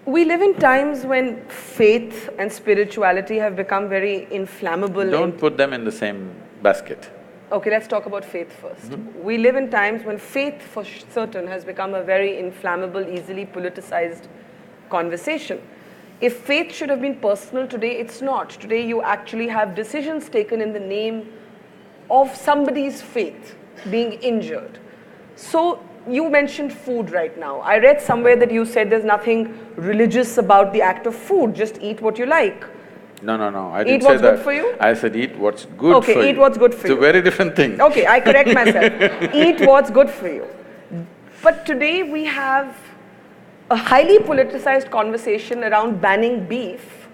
We live in times when faith and spirituality have become very inflammable. Don't put them in the same basket. Okay, let's talk about faith first. We live in times when faith, for certain, has become a very inflammable, easily politicized conversation. If faith should have been personal today, it's not. Today you actually have decisions taken in the name of somebody's faith being injured. So you mentioned food right now. I read somewhere that you said there's nothing religious about the act of food, just eat what you like. No, I Eat didn't say what's that. good for you? I said eat what's good for you. Okay, eat what's good for you. It's a very different thing. Okay, I correct myself. Eat what's good for you. But today we have a highly politicized conversation around banning beef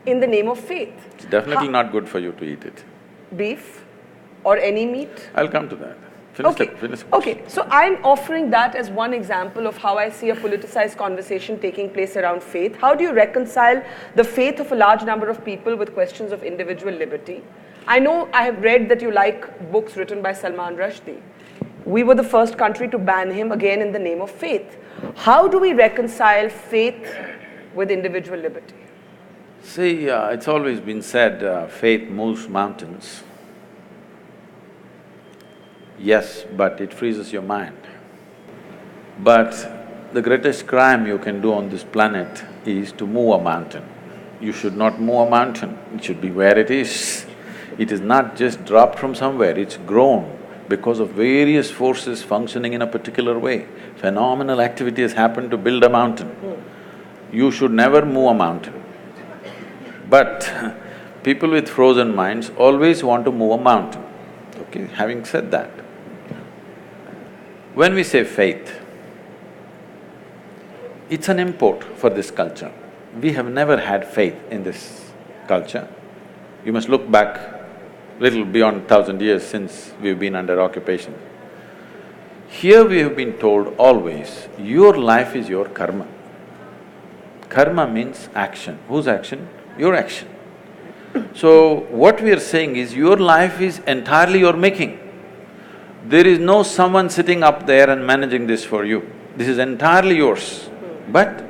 in the name of faith. It's definitely not good for you to eat it. Beef or any meat? I'll come to that. Finish. Okay, so I'm offering that as one example of how I see a politicized conversation taking place around faith. How do you reconcile the faith of a large number of people with questions of individual liberty? I know I have read that you like books written by Salman Rushdie. We were the first country to ban him, again in the name of faith. How do we reconcile faith with individual liberty? See, it's always been said, faith moves mountains. Yes, but it freezes your mind. But the greatest crime you can do on this planet is to move a mountain. You should not move a mountain, it should be where it is. It is not just dropped from somewhere, it's grown because of various forces functioning in a particular way. Phenomenal activity has happened to build a mountain. You should never move a mountain. But people with frozen minds always want to move a mountain. Okay, having said that, when we say faith, it's an import for this culture. We have never had faith in this culture. You must look back little beyond 1,000 years since we've been under occupation. Here we have been told always, your life is your karma. Karma means action. Whose action? Your action. So what we are saying is, your life is entirely your making. There is no someone sitting up there and managing this for you. This is entirely yours. But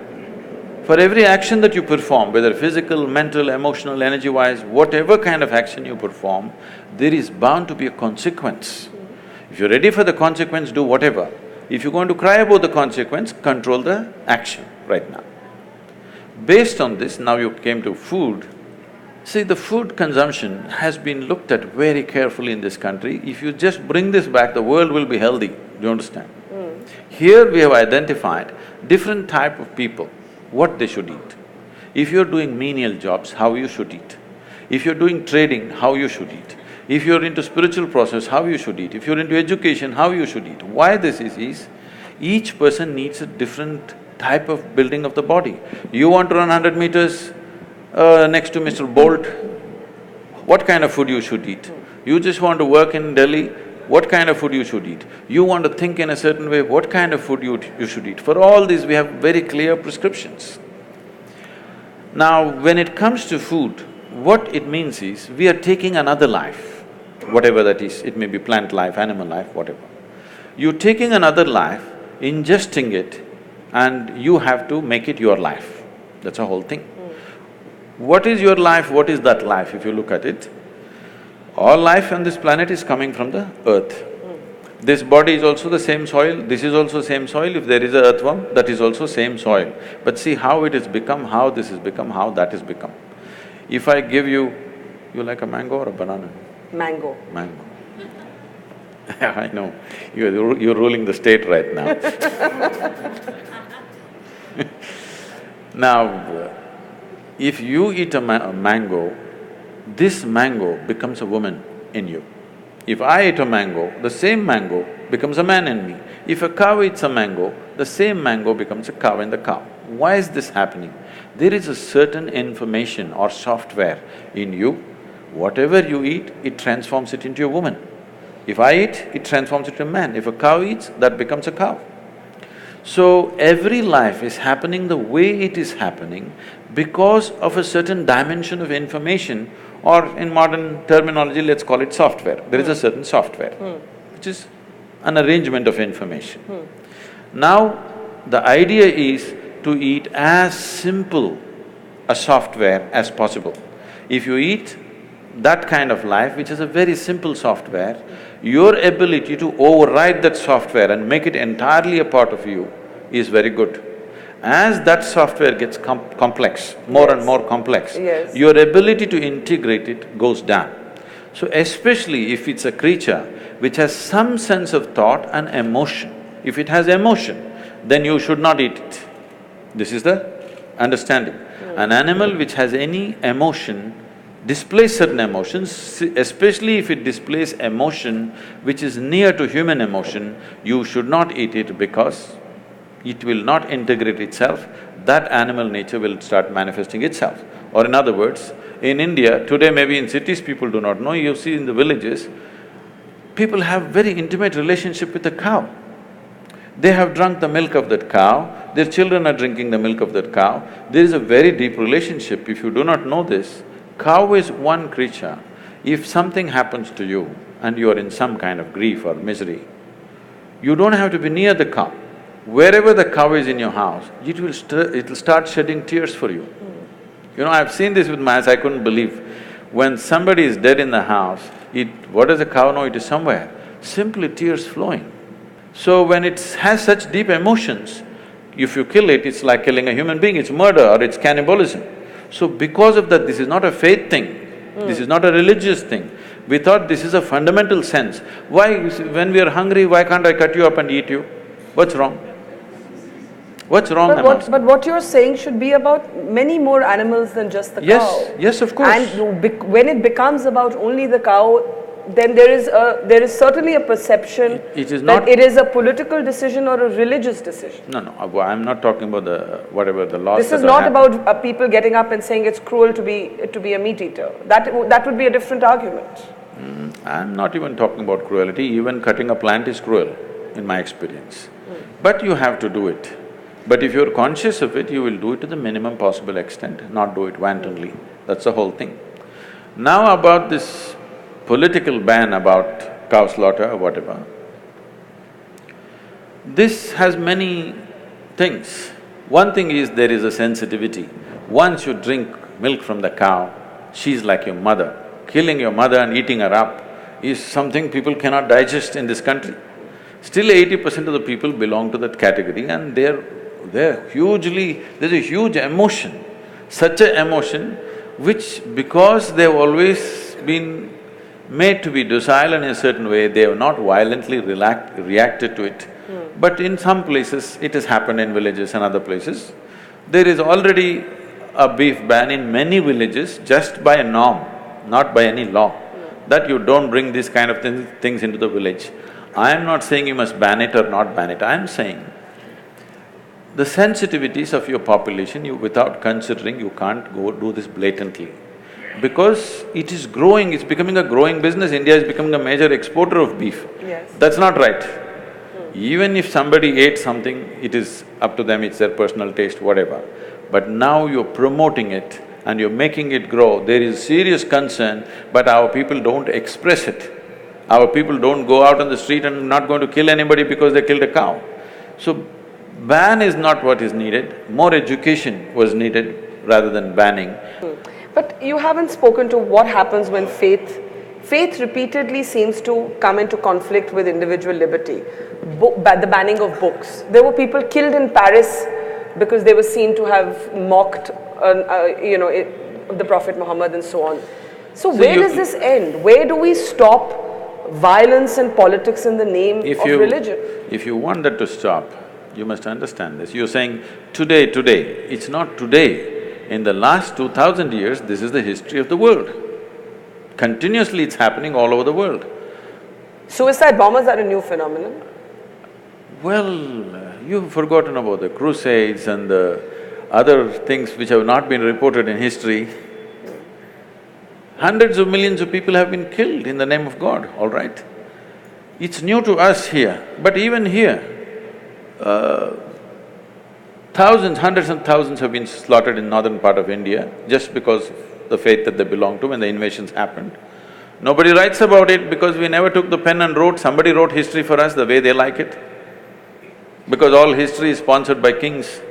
for every action that you perform, whether physical, mental, emotional, energy-wise, whatever kind of action you perform, there is bound to be a consequence. If you're ready for the consequence, do whatever. If you're going to cry about the consequence, control the action right now. Based on this, now you came to food. See, the food consumption has been looked at very carefully in this country. If you just bring this back, the world will be healthy, do you understand? Here we have identified different type of people, what they should eat. If you're doing menial jobs, how you should eat. If you're doing trading, how you should eat. If you're into spiritual process, how you should eat. If you're into education, how you should eat. Why this is each person needs a different type of building of the body. You want to run 100 meters next to Mr. Bolt, what kind of food you should eat? You just want to work in Delhi, what kind of food you should eat? You want to think in a certain way, what kind of food you should eat? For all these, we have very clear prescriptions. Now, when it comes to food, what it means is, we are taking another life, whatever that is, it may be plant life, animal life, whatever. You're taking another life, ingesting it, and you have to make it your life. That's a whole thing. What is your life, what is that life, if you look at it? All life on this planet is coming from the earth. This body is also the same soil, this is also same soil. If there is a earthworm, that is also same soil. But see how it has become, how this has become, how that has become. If I give you… you like a mango or a banana? Mango. Mango. I know, you're ruling the state right now. Now, if you eat a mango, this mango becomes a woman in you. If I eat a mango, the same mango becomes a man in me. If a cow eats a mango, the same mango becomes a cow in the cow. Why is this happening? There is a certain information or software in you. Whatever you eat, it transforms it into a woman. If I eat, it transforms it into a man. If a cow eats, that becomes a cow. So, every life is happening the way it is happening because of a certain dimension of information, or in modern terminology, let's call it software. There is a certain software, which is an arrangement of information. Now, the idea is to eat as simple a software as possible. If you eat that kind of life, which is a very simple software, your ability to override that software and make it entirely a part of you is very good. As that software gets complex, more and more complex, your ability to integrate it goes down. So especially if it's a creature which has some sense of thought and emotion, if it has emotion, then you should not eat it. This is the understanding. An animal which has any emotion displays certain emotions, especially if it displays emotion which is near to human emotion, you should not eat it because it will not integrate itself, that animal nature will start manifesting itself. Or in other words, in India, today maybe in cities people do not know, you see in the villages, people have very intimate relationship with the cow. They have drunk the milk of that cow, their children are drinking the milk of that cow. There is a very deep relationship. If you do not know this, cow is one creature. If something happens to you and you are in some kind of grief or misery, you don't have to be near the cow. Wherever the cow is in your house, it'll start shedding tears for you. You know, I've seen this with my eyes, I couldn't believe. When somebody is dead in the house, what does the cow know? It is somewhere. Simply tears flowing. So when it has such deep emotions, if you kill it, it's like killing a human being, it's murder or it's cannibalism. So because of that, this is not a faith thing, this is not a religious thing. We thought this is a fundamental sense. Why, when we are hungry, why can't I cut you up and eat you? What's wrong? What's wrong? But what you're saying should be about many more animals than just the cow. Yes, of course. And when it becomes about only the cow, then there is certainly a perception that it is a political decision or a religious decision. No, I'm not talking about whatever the laws. This is not about people getting up and saying it's cruel to be a meat eater. That would be a different argument. I'm not even talking about cruelty. Even cutting a plant is cruel, in my experience. But you have to do it. But if you're conscious of it, you will do it to the minimum possible extent, not do it wantonly. That's the whole thing. Now about this political ban about cow slaughter or whatever, this has many things. One thing is there is a sensitivity. Once you drink milk from the cow, she's like your mother. Killing your mother and eating her up is something people cannot digest in this country. Still 80% of the people belong to that category and there's a huge emotion, such an emotion which because they've always been made to be docile in a certain way, they have not violently reacted to it. But in some places, it has happened in villages and other places. There is already a beef ban in many villages just by a norm, not by any law, that you don't bring these kind of things into the village. I am not saying you must ban it or not ban it, I am saying the sensitivities of your population, without considering, you can't go do this blatantly. Because it is growing, it's becoming a growing business. India is becoming a major exporter of beef. Yes. That's not right. Even if somebody ate something, it is up to them, it's their personal taste, whatever. But now you're promoting it and you're making it grow, there is serious concern, but our people don't express it. Our people don't go out on the street and not going to kill anybody because they killed a cow. So, ban is not what is needed, more education was needed rather than banning. But you haven't spoken to what happens when faith repeatedly seems to come into conflict with individual liberty. The banning of books. There were people killed in Paris because they were seen to have mocked, the Prophet Muhammad and so on. So where does this end? Where do we stop violence and politics in the name of religion? If you want that to stop, you must understand this. You're saying today, it's not today. In the last 2000 years, this is the history of the world. Continuously it's happening all over the world. Suicide bombers are a new phenomenon? Well, you've forgotten about the crusades and the other things which have not been reported in history. Hundreds of millions of people have been killed in the name of God, all right? It's new to us here, but even here, thousands, hundreds and thousands have been slaughtered in northern part of India just because of the faith that they belong to when the invasions happened. Nobody writes about it because we never took the pen and wrote, somebody wrote history for us the way they like it. Because all history is sponsored by kings.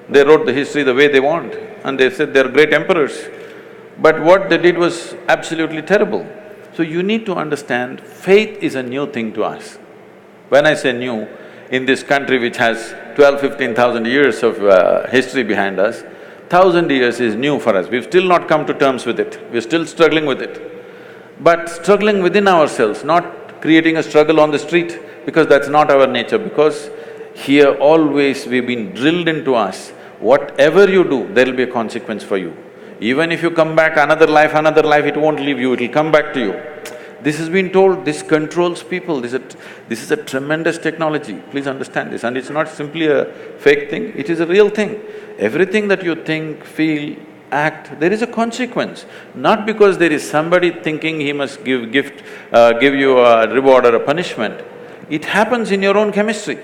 They wrote the history the way they want and they said they're great emperors. But what they did was absolutely terrible. So you need to understand, faith is a new thing to us. When I say new, in this country which has 15,000 years of history behind us, 1,000 years is new for us. We've still not come to terms with it, we're still struggling with it. But struggling within ourselves, not creating a struggle on the street, because that's not our nature, because here always we've been drilled into us, whatever you do, there'll be a consequence for you. Even if you come back another life, it won't leave you, it'll come back to you. This has been told, this controls people, this is a tremendous technology, please understand this. And it's not simply a fake thing, it is a real thing. Everything that you think, feel, act, there is a consequence. Not because there is somebody thinking he must give you a reward or a punishment. It happens in your own chemistry.